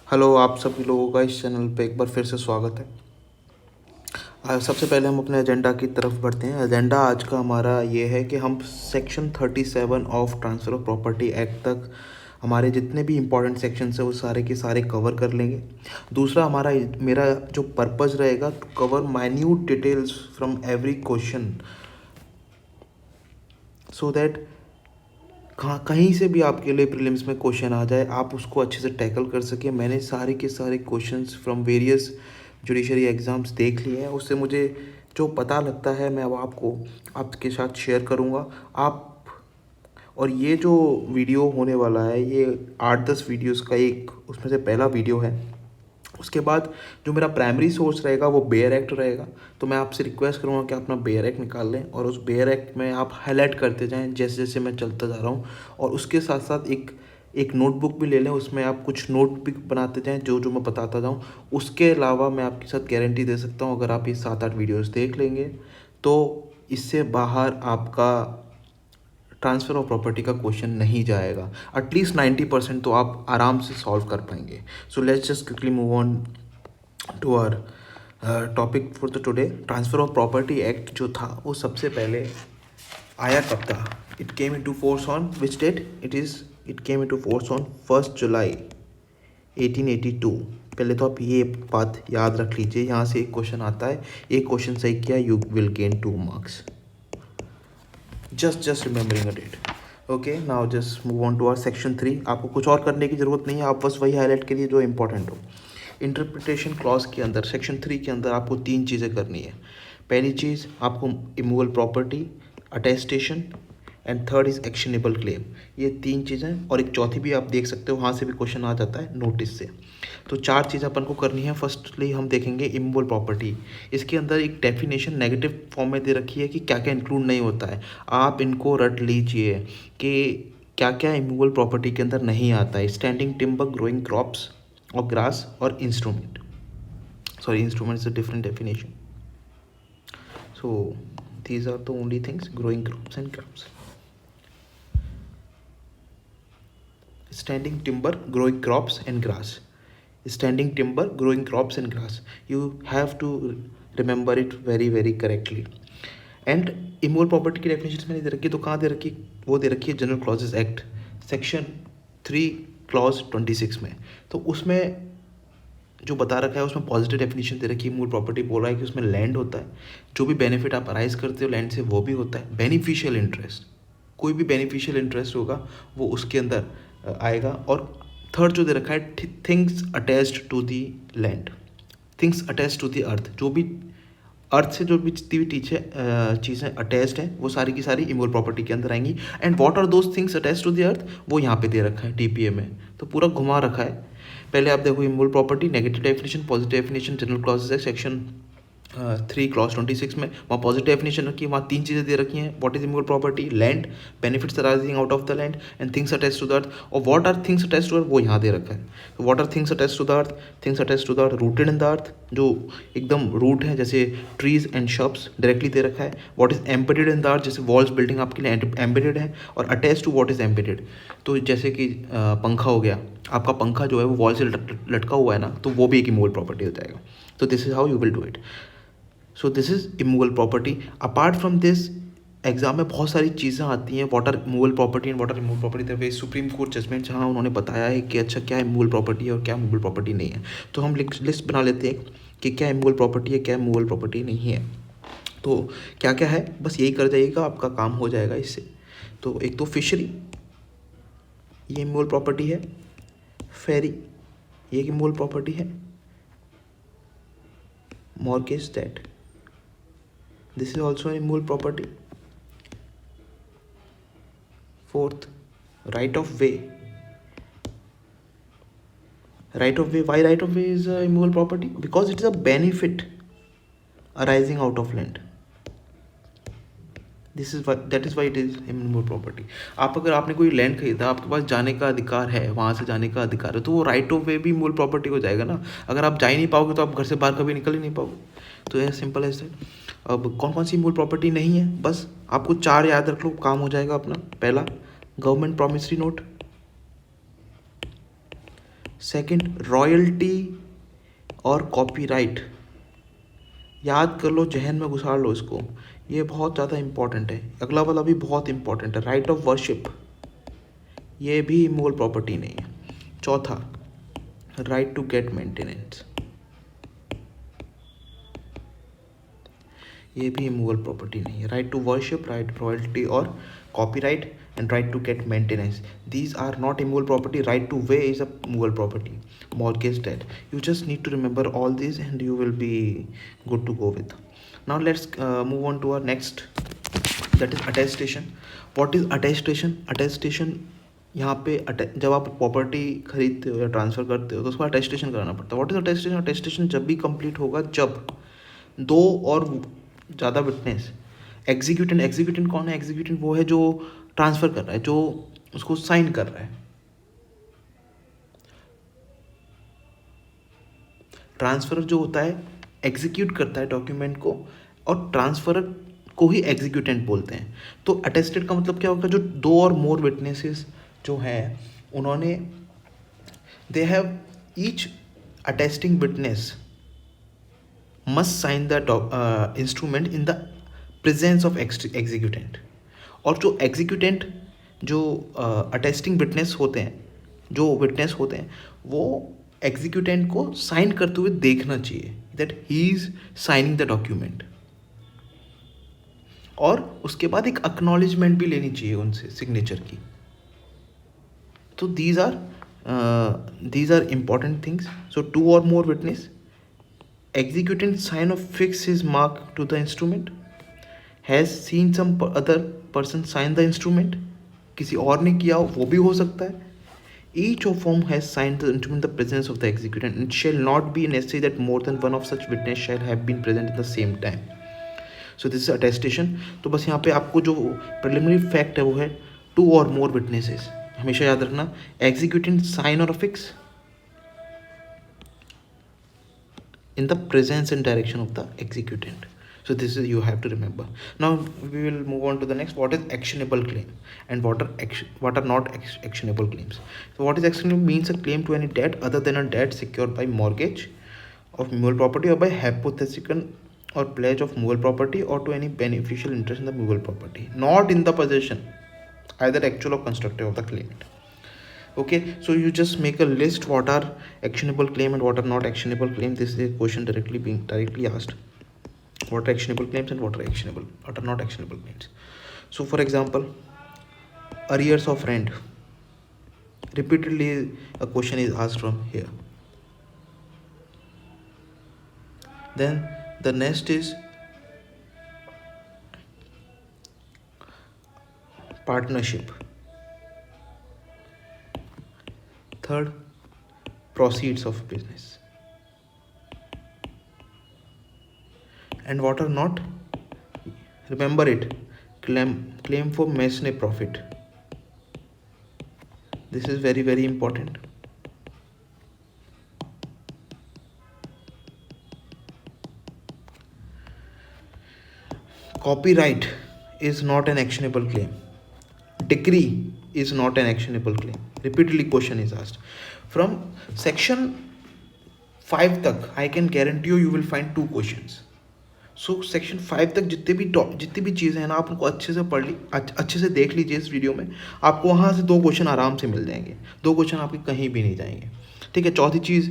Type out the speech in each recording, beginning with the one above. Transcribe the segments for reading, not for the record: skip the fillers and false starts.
Hello, आप सभी लोगों का इस चैनल पे एक बार फिर से स्वागत है। सबसे पहले हम अपने एजेंडा की तरफ बढ़ते हैं। एजेंडा आज का हमारा ये है कि हम section 37 of transfer of property act तक हमारे जितने भी इम्पोर्टेंट सेक्शंस हैं वो सारे के सारे कवर कर लेंगे। दूसरा मेरा जो पर्पज़ रहेगा to cover minute details from every question, so that कहीं से भी आपके लिए प्रीलिम्स में क्वेश्चन आ जाए आप उसको अच्छे से टैकल कर सकें। मैंने सारे के सारे questions from various judiciary exams देख लिए हैं, उससे मुझे जो पता लगता है मैं वो आपके साथ शेयर करूँगा। आप और ये जो वीडियो होने वाला है ये 8-10 वीडियोस का एक उसमें से पहला वीडियो है। उसके बाद जो मेरा प्राइमरी सोर्स रहेगा वो बेयर एक्ट रहेगा। तो मैं आपसे रिक्वेस्ट करूँगा कि आप अपना बेयर एक्ट निकाल लें और उस बेयर एक्ट में आप हाईलाइट करते जाएं जैसे जैसे मैं चलता जा रहा हूँ। और उसके साथ साथ एक नोटबुक भी ले लें, उसमें आप कुछ नोट भी बनाते जाएं जो जो मैं बताता जाऊँ। उसके अलावा मैं आपके साथ गारंटी दे सकता हूँ अगर आप ये 7-8 वीडियोज़ देख लेंगे तो इससे बाहर आपका ट्रांसफ़र ऑफ प्रॉपर्टी का क्वेश्चन नहीं जाएगा। एटलीस्ट 90% तो आप आराम से सॉल्व कर पाएंगे। So let's just quickly move on to our topic for the today. Transfer of property act जो था वो सबसे पहले आया कब था? It came into force on which date? It came into force on 1 July 1882। पहले तो आप ये बात याद रख लीजिए। यहाँ से एक क्वेश्चन आता है, एक क्वेश्चन सही किया you will gain 2 marks. just remembering a date. Okay, now just move on to our section 3। आपको कुछ और करने की ज़रूरत नहीं है, आप बस वही हाईलाइट करिए जो इंपॉर्टेंट हो। इंटरप्रिटेशन क्लॉज के अंदर सेक्शन 3 के अंदर आपको 3 चीज़ें करनी है। पहली चीज़ आपको immovable property, attestation and third is actionable claim. ये 3 चीज़ें और एक चौथी भी आप देख सकते हो, वहाँ से भी क्वेश्चन आ जाता है नोटिस से। तो 4 चीज़ें अपन को करनी है। फर्स्टली हम देखेंगे इमूवेबल प्रॉपर्टी। इसके अंदर एक डेफिनेशन नेगेटिव फॉर्म में दे रखी है कि क्या क्या इंक्लूड नहीं होता है। आप इनको रट लीजिए कि क्या क्या इमूवेबल प्रॉपर्टी के अंदर नहीं आता है। स्टैंडिंग टिम्बर, ग्रोइंग क्रॉप्स और ग्रास और instrument. Sorry, instrument is a different definition. So these are the only things: growing crops and crops. Standing timber, growing crops and grass. Standing timber, growing crops and grass. You have to remember it very very correctly. And immovable property की definition मैंने दे रखी है, तो कहाँ दे रखी? वो दे रखी है general clauses act section 3 clause 26 में। तो उसमें जो बता रखा है उसमें पॉजिटिव डेफिनेशन दे रखी है। मूल प्रॉपर्टी बोल रहा है कि उसमें लैंड होता है, जो भी बेनिफिट आप अराइज करते हो लैंड से वो भी होता है। बेनिफिशियल इंटरेस्ट, कोई भी बेनिफिशियल इंटरेस्ट होगा वो उसके अंदर आएगा। और थर्ड जो दे रखा है things attached to the land, things attached to the earth. जो भी अर्थ से जो भी जितनी भी चीज़ें अटैच्ड हैं वो सारी की सारी इमोल प्रॉपर्टी के अंदर आएंगी। And what are those things attached to the earth, वो यहाँ पे दे रखा है टीपीए में। तो पूरा घुमा रखा है। पहले आप देखो immovable property, negative definition, positive definition, general clauses है सेक्शन 3 क्लॉज 26 में। वहाँ पॉजिटिव डेफिनेशन रखी है, वहाँ 3 चीज़ें दे रखी हैं। What is immovable property? Land, benefits arising out of the land and things attached to the earth. और what are things attached to earth वो यहाँ दे रखा है। तो what are things attached to the earth? Things attached to the earth rooted in the earth, जो एकदम root है, जैसे ट्रीज एंड शब्स डायरेक्टली दे रखा है। What is embedded in the earth, जैसे वॉल्स बिल्डिंग आपके लिए एम्बेडेड है। और attach to what is embedded, तो जैसे कि पंखा हो गया, आपका पंखा जो है वो वॉल से लटका हुआ है ना, तो वो भी एक इमूवेबल प्रॉपर्टी हो जाएगा। तो this is how you will do it. So this is immovable property. Apart from this exam में बहुत सारी चीज़ें आती हैं, what are immovable property and what are immovable property. The way supreme court judgement जहाँ उन्होंने बताया है कि अच्छा क्या इमूवेबल प्रॉपर्टी है और क्या इमूवेबल प्रॉपर्टी नहीं है। तो हम लिस्ट बना लेते हैं कि क्या इमूवेबल प्रॉपर्टी है, क्या इमूवेबल प्रॉपर्टी नहीं है। तो क्या क्या है बस यही कर जाइएगा, आपका काम हो जाएगा इससे। तो एक तो फिशरी, ये इमूवेबल प्रॉपर्टी है। फेरी, ये एक इमूवेबल प्रॉपर्टी है। Mortgage debt, this is also immovable property. Fourth, right of way. Right of way, why right of way is a immovable property? Because it is a benefit arising out of land. This is why, that is why it is immovable property. आप अगर आपने कोई land खरीदा, आपके पास जाने का अधिकार है, वहाँ से जाने का अधिकार है, तो वो राइट ऑफ वे भी इमूवेबल प्रॉपर्टी हो जाएगा ना। अगर आप जा ही नहीं पाओगे तो आप घर से बाहर कभी निकल ही नहीं पाओगे। तो ये सिंपल है दैट। अब कौन कौन सी इमूवेबल प्रॉपर्टी नहीं है, बस आपको 4 याद रख लो, काम हो जाएगा अपना। पहला, government promissory note. Second, royalty और कॉपीराइट, याद कर लो, जहन में घुसा लो इसको, ये बहुत ज़्यादा इंपॉर्टेंट है। अगला वाला भी बहुत इंपॉर्टेंट है, राइट ऑफ वर्शिप, ये भी इमूवेबल प्रॉपर्टी नहीं है। चौथा, राइट टू गेट मेंटेनेंस, ये भी इमूवेबल प्रॉपर्टी नहीं है। Right to worship, right royalty और copyright and right to get maintenance, these are not immutable property. Right to way is a movable property. Mortgage debt, you just need to remember all these and you will be good to go with. Now let's move on to our next, that is attestation. What is attestation? Attestation, यहाँ पे जब आप property खरीदते हो या transfer करते हो तो उसका अटेस्टेशन कराना पड़ता है। What is attestation? अटेस्टेशन जब भी कंप्लीट होगा जब दो और ज़्यादा विटनेस, एग्जीक्यूटेंट, एग्जीक्यूटेंट कौन है? एग्जीक्यूटेंट वो है जो ट्रांसफ़र कर रहा है, जो उसको साइन कर रहा है। ट्रांसफर जो होता है एग्जीक्यूट करता है डॉक्यूमेंट को, और ट्रांसफर को ही एग्जीक्यूटेंट बोलते हैं। तो अटेस्टेड का मतलब क्या होगा? जो दो और मोर विटनेसेस जो हैं उन्होंने, they have each attesting witness must sign the instrument in the presence of executant. और जो एग्जीक्यूटेंट, जो अटेस्टिंग विटनेस होते हैं, जो विटनेस होते हैं, वो एग्जीक्यूटेंट को साइन करते हुए देखना चाहिए that he is signing the document, और उसके बाद एक एक्नॉलेजमेंट भी लेनी चाहिए उनसे सिग्नेचर की। तो these are important things. So two और more witness, executant sign or fix his mark to the instrument, has seen some other person sign the instrument, किसी और ने किया हो वो भी हो सकता है। each of whom has signed the instrument in the presence of the executant, and shall not be necessary that more than one of such witness shall have been present at the same time. So this is attestation. तो बस यहाँ पे आपको जो preliminary fact है वो है two or more witnesses, हमेशा याद रखना, executant sign or affix in the presence and direction of the executant. So this is, you have to remember. Now we will move on to the next. What is actionable claim and what are not actionable claims? So what is actionable? Means a claim to any debt other than a debt secured by mortgage of movable property or by hypothetical or pledge of movable property, or to any beneficial interest in the movable property, not in the possession either actual or constructive of the claimant. Okay, so you just make a list what are actionable claim and what are not actionable claim. This is a question directly asked. What are actionable claims and what are not actionable claims? So for example, arrears of rent, repeatedly a question is asked from here. Then the next is partnership. Third, proceeds of business. And what are not? Remember it. Claim for masonry profit. This is very, very important. Copyright is not an actionable claim. Decree is not an actionable claim. Repeatedly question is asked. From section 5 तक I can guarantee you will find 2 questions. So section 5 तक जितनी भी चीज़ें हैं ना, आप उनको अच्छे से पढ़ ली, अच्छे से देख लीजिए इस वीडियो में, आपको वहाँ से 2 क्वेश्चन आराम से मिल जाएंगे। 2 क्वेश्चन आपके कहीं भी नहीं जाएंगे। ठीक है। चौथी चीज़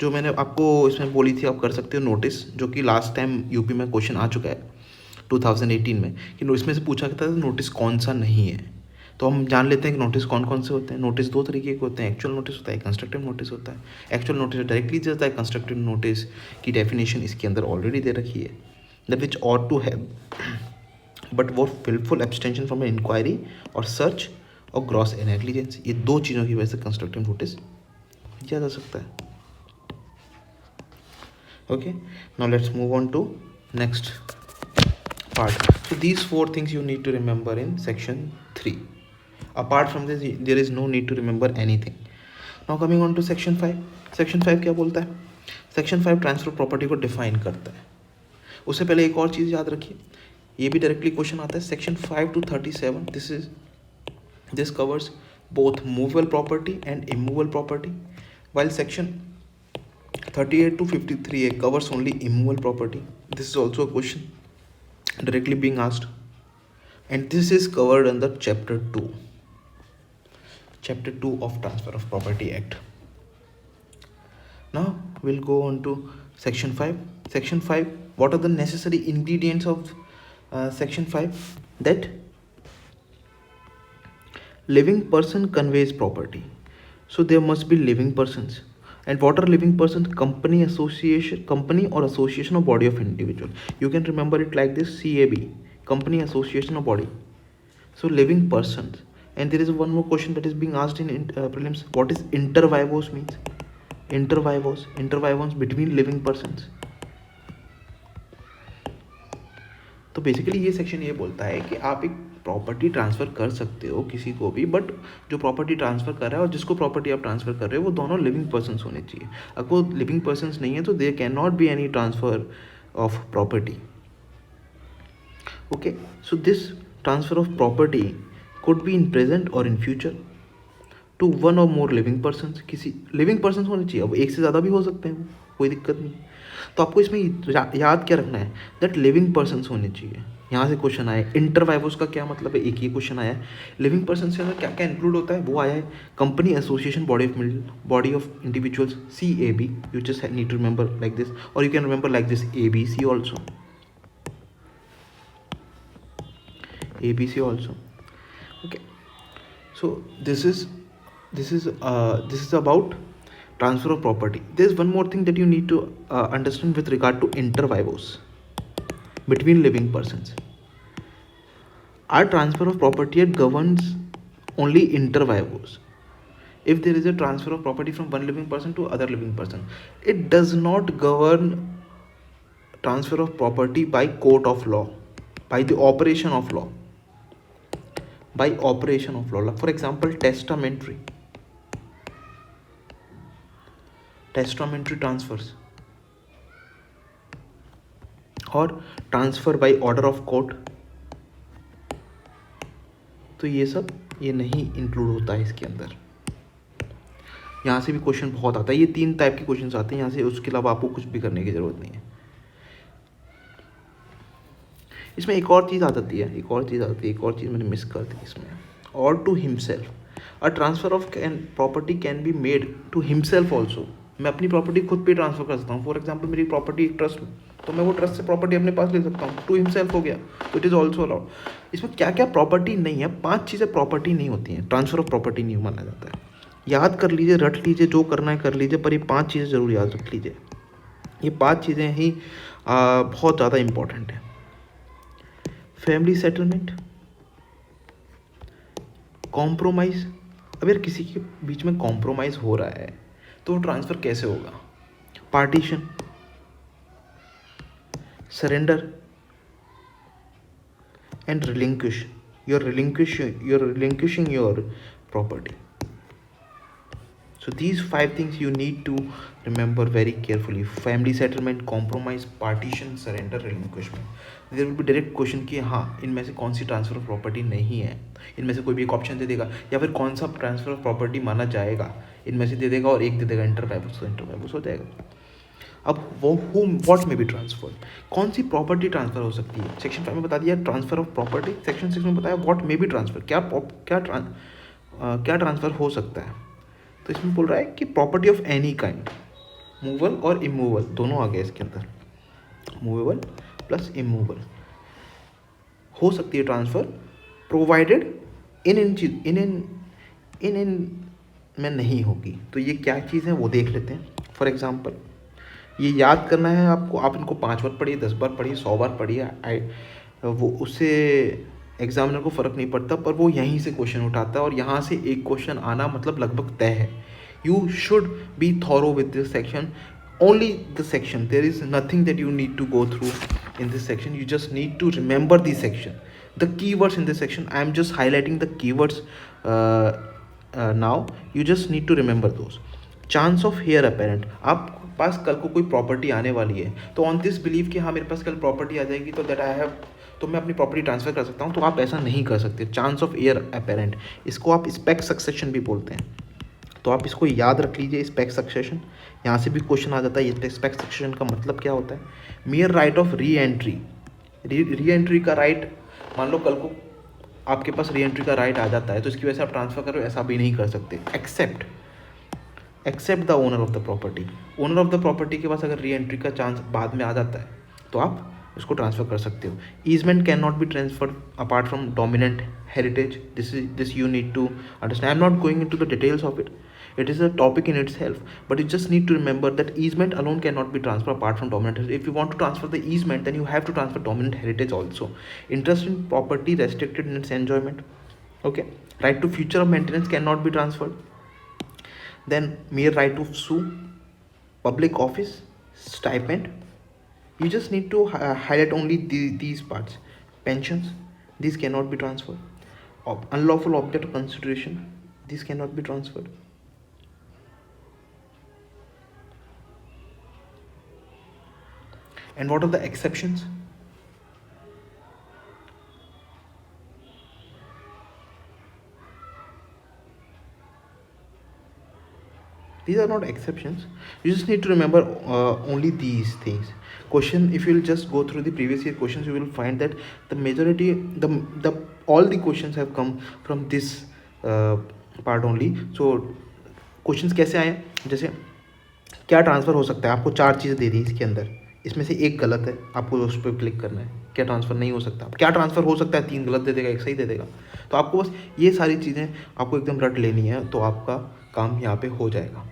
जो मैंने आपको इसमें बोली थी, आप कर सकते हो नोटिस, जो कि लास्ट टाइम यूपी में क्वेश्चन आ चुका है 2018 में, कि इसमें से पूछा गया था नोटिस कौन सा नहीं है। तो हम जान लेते हैं कि नोटिस कौन कौन से होते हैं। नोटिस 2 तरीके के होते हैं, एक्चुअल नोटिस होता है, कंस्ट्रक्टिव नोटिस होता है। एक्चुअल नोटिस डायरेक्टली देता है, कंस्ट्रक्टिव नोटिस की डेफिनेशन इसके अंदर ऑलरेडी दे रखी है, that which ought to have but वो wilful abstention from an inquiry और सर्च और ग्रॉस नेग्लिजेंस, ये 2 चीज़ों की वजह से कंस्ट्रक्टिव नोटिस दिया जा सकता है। Okay, now let's move on to next part. So these 4 things you need to remember in section 3. Apart from this, there is no need to remember anything. Now coming on to section 5. Section 5 क्या बोलता है? Section 5 transfer property को define करता है। उससे पहले एक और चीज़ याद रखिए, ये भी डायरेक्टली क्वेश्चन आता है। Section 5 to 37, this covers both movable property and immovable property, while section 38 to 53A covers only immovable property. This is also a question directly being asked, and this is covered under chapter 2 of Transfer of Property Act. Now we'll go on to section 5. Section 5, what are the necessary ingredients of section 5? That living person conveys property, so there must be living persons. And what are living persons? Company, association, company or association or body of individual. You can remember it like this: CAB, company, association or body. So living persons. And there is one more question that is being asked in prelims. What is inter vivos means? Inter vivos between living persons. तो basically ये section ये बोलता है कि आप एक property transfer कर सकते हो किसी को भी, बट जो प्रॉपर्टी ट्रांसफ़र कर रहा है और जिसको प्रॉपर्टी आप ट्रांसफ़र कर रहे हो वो दोनों लिविंग पर्सन्स होने चाहिए. अगर वो लिविंग पर्सन्स नहीं है तो there can not be any transfer of property. Okay, so this transfer of property could be in present or in future to one or more living persons. किसी living persons होने चाहिए. अब एक से ज़्यादा भी हो सकते हैं, कोई दिक्कत नहीं. तो आपको इसमें याद क्या रखना है? दैट लिविंग पर्सन्स होने चाहिए. यहाँ से क्वेश्चन आया इंटर वाइवोस का क्या मतलब है, एक ही क्वेश्चन आया है. लिविंग पर्सन से अंदर क्या क्या इंक्लूड होता है वो आया है. Company, association, body of individuals, CAB. You just need to remember like this, और you can remember like this ABC also. ABC also. Okay, so this is about transfer of property. There is one more thing that you need to understand with regard to inter vivos between living persons. Our transfer of property it governs only inter vivos. If there is a transfer of property from one living person to other living person, it does not govern transfer of property by court of law, by the operation of law. By operation of law. For example, testamentary transfers और transfer by order of court, तो ये सब ये नहीं include होता है इसके अंदर. यहाँ से भी क्वेश्चन बहुत आता है. ये 3 टाइप के क्वेश्चन आते हैं यहाँ से. उसके अलावा आपको कुछ भी करने की जरूरत नहीं है. इसमें एक और चीज़ आ जाती है, एक और चीज़ मैंने मिस कर दी इसमें. और to himself, a transfer of property can be made to himself also. मैं अपनी प्रॉपर्टी खुद पे ट्रांसफर कर सकता हूँ. फॉर एग्जाम्पल मेरी प्रॉपर्टी एक ट्रस्ट में, तो मैं वो ट्रस्ट से प्रॉपर्टी अपने पास ले सकता हूँ. टू हिमसेल्फ हो गया, तो इट इज़ ऑल्सो अलाउड. इसमें क्या क्या प्रॉपर्टी नहीं है, 5 चीज़ें प्रॉपर्टी नहीं होती हैं, ट्रांसफर ऑफ प्रॉपर्टी नहीं माना जाता है. याद कर लीजिए, रट लीजिए, जो करना है कर लीजिए, पर ये 5 चीज़ें ज़रूर याद रख लीजिए. ये 5 चीज़ें ही बहुत ज़्यादा इंपॉर्टेंट है. Family settlement, compromise. अब यार किसी के बीच में कॉम्प्रोमाइज़ हो रहा है तो वो ट्रांसफ़र कैसे होगा? Partition, surrender and relinquish. you're relinquishing your property. So these 5 things you need to remember very carefully: family settlement, compromise, partition, surrender, relinquishment. There will be direct question कि हाँ इनमें से कौन सी ट्रांसफ़र ऑफ प्रॉपर्टी नहीं है. इनमें से कोई भी एक ऑप्शन दे देगा, या फिर कौन सा ट्रांसफ़र ऑफ प्रॉपर्टी माना जाएगा, इनमें से दे देगा, और एक दे देगा इंटर वाइवोस हो जाएगा. अब वो व्हाट में भी ट्रांसफर, कौन सी प्रॉपर्टी ट्रांसफ़र हो सकती है. सेक्शन 5 में बता दिया ट्रांसफ़र ऑफ प्रॉपर्टी. सेक्शन 6 में बताया व्हाट में भी ट्रांसफ़र, क्या ट्रांसफ़र हो सकता है. तो इसमें बोल रहा है कि property of any kind, movable और इमूवेबल दोनों आ गए इसके अंदर. मूवेबल प्लस इमूवेबल हो सकती है ट्रांसफ़र, प्रोवाइडेड इन में नहीं होगी. तो ये क्या चीज़ है वो देख लेते हैं. फॉर एग्जांपल ये याद करना है आपको. आप इनको 5 बार पढ़िए, 10 बार पढ़िए, 100 बार पढ़िए, वो उससे एग्जामिनर को फ़र्क नहीं पड़ता, पर वो यहीं से क्वेश्चन उठाता है, और यहाँ से एक क्वेश्चन आना मतलब लगभग तय है. You should be thorough with this section, only the section. There is nothing that you need to go through in this section. You just need to remember the section, the keywords in this section. I am just highlighting the keywords now. You just need to remember those. Chance of heir apparent. आप पास कल को कोई property आने वाली है, तो on this believe कि हाँ मेरे पास कल प्रॉपर्टी आ जाएगी, तो दैट आई हैव, तो मैं अपनी प्रॉपर्टी ट्रांसफ़र कर सकता हूँ, तो आप ऐसा नहीं कर सकते. चांस ऑफ हेयर अपेरेंट, इसको आप स्पेक्ट सक्सेशन भी बोलते हैं. तो आप इसको याद रख लीजिए, स्पेक सक्सेशन। यहाँ से भी क्वेश्चन आ जाता है, स्पेक सक्सेशन का मतलब क्या होता है। Mayor right of re entry, re entry का राइट, मान लो कल को आपके पास री एंट्री का राइट आ जाता है तो इसकी वजह से आप ट्रांसफ़र करो, ऐसा भी नहीं कर सकते। Except the owner of the property, owner of the property के पास अगर री एंट्री का चांस बाद में आ जाता है तो आप उसको ट्रांसफ़र कर सकते हो। Easement can not be transferred apart from dominant heritage, this you need to understand. I am not going into the details of it, it is a topic in itself, but you just need to remember that easement alone cannot be transferred apart from dominant heritage. If you want to transfer the easement, then you have to transfer dominant heritage also. Interest in property restricted in its enjoyment, okay. Right to future of maintenance cannot be transferred. Then mere right to sue, public office, stipend, you just need to highlight only these parts. Pensions, these cannot be transferred. Unlawful object of consideration, these cannot be transferred. And what are the exceptions? These are not exceptions. You just need to remember only these things. Question, if you will just go through the previous year questions, you will find that the majority, the all the questions have come from this part only. So questions कैसे आए, जैसे क्या transfer हो सकता है, आपको 4 चीज़ें दे दी इसके अंदर, इसमें से एक गलत है, आपको उस पर क्लिक करना है। क्या ट्रांसफ़र नहीं हो सकता, क्या ट्रांसफ़र हो सकता है, 3 गलत दे देगा, 1 सही दे देगा। तो आपको बस ये सारी चीज़ें आपको एकदम रट लेनी है, तो आपका काम यहाँ पे हो जाएगा।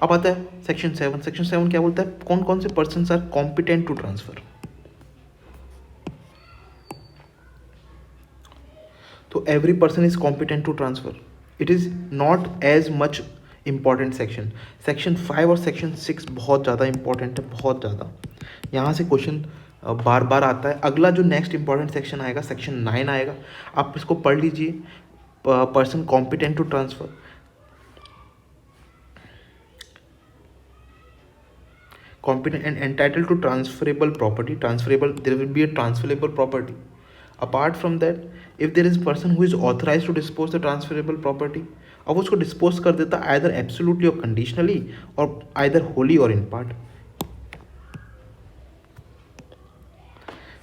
अब आता है सेक्शन 7। सेक्शन 7 क्या बोलता है, कौन कौन से person are competent to transfer. तो every person is competent to transfer, it is not as much important section. Section 5 और सेक्शन 6 बहुत ज़्यादा इंपॉर्टेंट है, बहुत ज़्यादा। यहाँ से क्वेश्चन बार बार आता है। अगला जो नेक्स्ट इंपॉर्टेंट सेक्शन आएगा, सेक्शन 9 आएगा, आप इसको पढ़ लीजिए। Person competent to transfer, competent and entitled to transferable property. Transferable, there will be a transferable property. Apart from that, if there is a person who is authorized to dispose the transferable property, अब उसको dispose कर देता either absolutely or conditionally or either wholly or in part,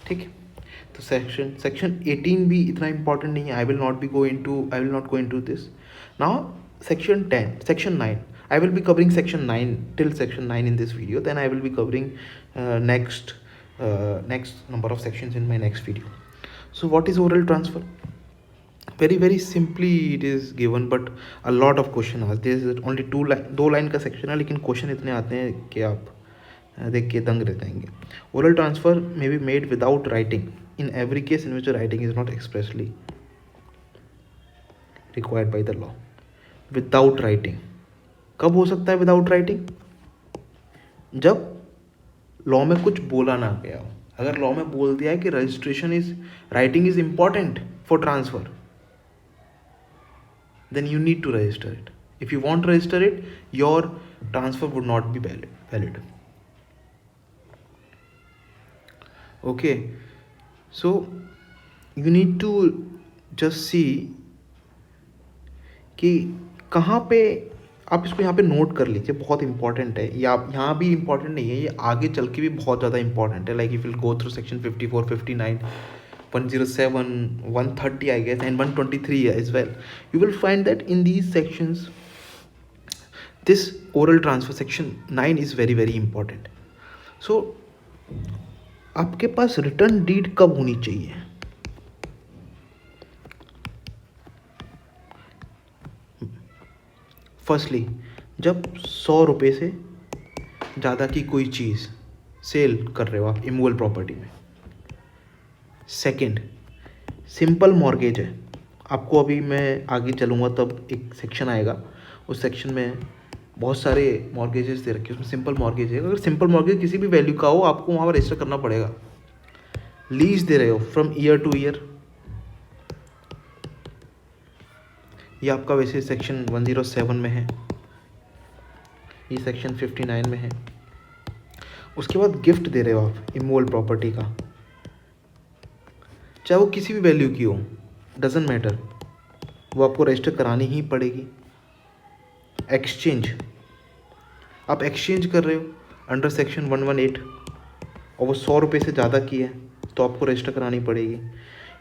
ठीक है। तो section 18 भी इतना important नहीं है, I will not go into this now. Section 9, I will be covering section 9 till section 9 in this video. Then I will be covering next number of sections in my next video. So what is oral transfer? Very simply it is given, but a lot of question asked. There is only 2 line का section है, लेकिन question इतने आते हैं कि आप देख के दंग रह जाएंगे। Oral transfer may be made without writing in every case in which the writing is not expressly required by the law. Without writing कब हो सकता है विदाउट राइटिंग, जब लॉ में कुछ बोला ना गया हो। अगर लॉ में बोल दिया है कि registration writing is important for transfer, then you need to register it. If you want register it, your transfer would not be valid. Okay, so you need to just see कि कहाँ पे आप इसको यहाँ पे नोट कर लीजिए, बहुत इंपॉर्टेंट है। या यहाँ भी इंपॉर्टेंट नहीं है, ये आगे चल के भी बहुत ज़्यादा इंपॉर्टेंट है। Like if will go through section 54, 59, 107, 130 I guess and 123 as well, you will find that in these sections this oral transfer section 9 is very important. So आपके पास रिटर्न डीड कब होनी चाहिए, फर्स्टली जब 100 रुपये से ज़्यादा की कोई चीज़ सेल कर रहे हो आप इमूवेबल प्रॉपर्टी में। सेकंड, सिंपल मॉर्गेज है। आपको अभी मैं आगे चलूँगा तब एक सेक्शन आएगा, उस सेक्शन में बहुत सारे मॉर्गेजेस दे रखे हैं, उसमें सिंपल मॉर्गेज है। अगर सिंपल मॉर्गेज किसी भी वैल्यू का हो, आपको वहाँ पर रजिस्टर करना पड़ेगा। लीज दे रहे हो फ्रॉम ईयर टू ईयर, ये आपका वैसे सेक्शन 107 में है, ये सेक्शन 59 में है। उसके बाद गिफ्ट दे रहे हो आप इमूवेबल प्रॉपर्टी का, चाहे वो किसी भी वैल्यू की हो, डजेंट मैटर, वो आपको रजिस्टर करानी ही पड़ेगी। एक्सचेंज, आप एक्सचेंज कर रहे हो अंडर सेक्शन 118 और वो 100 रुपये से ज़्यादा की है तो आपको रजिस्टर करानी पड़ेगी।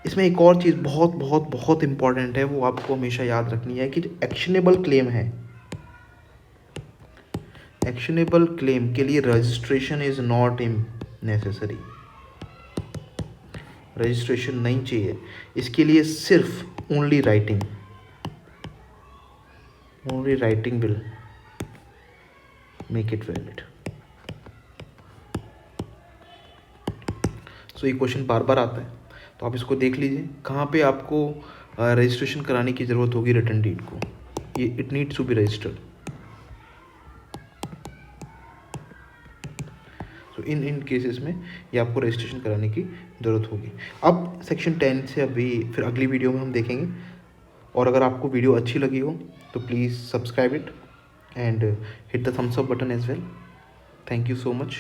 इसमें एक और चीज़ बहुत बहुत बहुत इंपॉर्टेंट है, वो आपको हमेशा याद रखनी है कि एक्शनेबल क्लेम है, एक्शनेबल क्लेम के लिए registration is not necessary, registration नहीं चाहिए इसके लिए, सिर्फ only writing will make it valid. So ये क्वेश्चन बार बार आता है तो आप इसको देख लीजिए कहाँ पे आपको रजिस्ट्रेशन कराने की ज़रूरत होगी रिटर्न डीड को, ये it needs to be registered. तो इन केसेस में ये आपको रजिस्ट्रेशन कराने की ज़रूरत होगी। अब सेक्शन 10 से अभी फिर अगली वीडियो में हम देखेंगे, और अगर आपको वीडियो अच्छी लगी हो तो please subscribe it and hit the thumbs up button as well. Thank you so much.